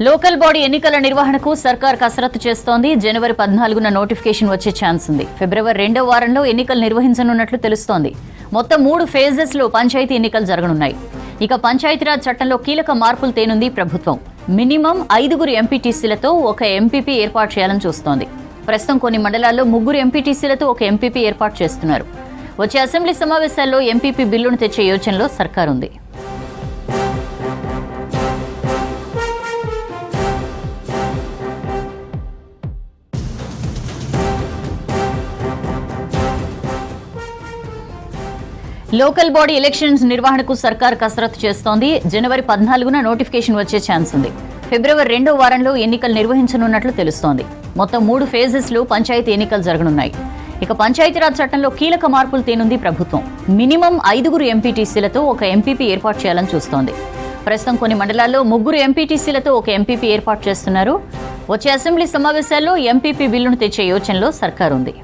Local body ఎన్నికల నిర్వహణకు సర్కార్ కసరత్తు చేస్తోంది. జనవరి 14న నోటిఫికేషన్ వచ్చే ఛాన్స్ ఉంది. ఫిబ్రవరి 2వ వారంలో ఎన్నికలు నిర్వహించనున్నట్లు తెలుస్తోంది. మొత్తం 3 ఫేజెస్లో పంచాయతీ ఎన్నికలు జరగనున్నాయి. ఇక పంచాయతీరాజ్ చట్టంలో కీలక మార్పులు తేనుంది ప్రభుత్వం. మినిమం 5 ఎంపీటీసీలతో ఒక ఎంపీపీ ఏర్పాటు చేయాలని చూస్తోంది. ప్రస్తుతం కొన్ని మండలాల్లో 3 ఎంపీటీసీలతో ఒక ఎంపీపీ ఏర్పాటు చేస్తున్నారు. వచ్చే అసెంబ్లీ సమావేశాల్లో ఎంపీపీ బిల్లును తెచ్చే యోచనలో సర్కార్ ఉంది. లోకల్ బాడీ ఎలక్షన్స్ నిర్వహణకు సర్కార్ కసరత్తు చేస్తోంది. జనవరి 14న నోటిఫికేషన్ వచ్చే ఛాన్స్ ఉంది. ఫిబ్రవరి 2వ వారంలో ఎన్నికలు నిర్వహించనున్నట్లు తెలుస్తోంది. మొత్తం 3 ఫేజెస్లో పంచాయతీ ఎన్నికలు జరగనున్నాయి. ఇక పంచాయతీరాజ్ చట్టంలో కీలక మార్పులు తేనుంది ప్రభుత్వం. మినిమం 5 ఎంపీటీసీలతో ఒక ఎంపీపీ ఏర్పాటు చేయాలని చూస్తోంది. ప్రస్తుతం కొన్ని మండలాల్లో 3 ఎంపీటీసీలతో ఒక ఎంపీపీ ఏర్పాటు చేస్తున్నారు. వచ్చే అసెంబ్లీ సమావేశాల్లో ఎంపీపీ బిల్లును తెచ్చే యోచనలో సర్కార్ ఉంది.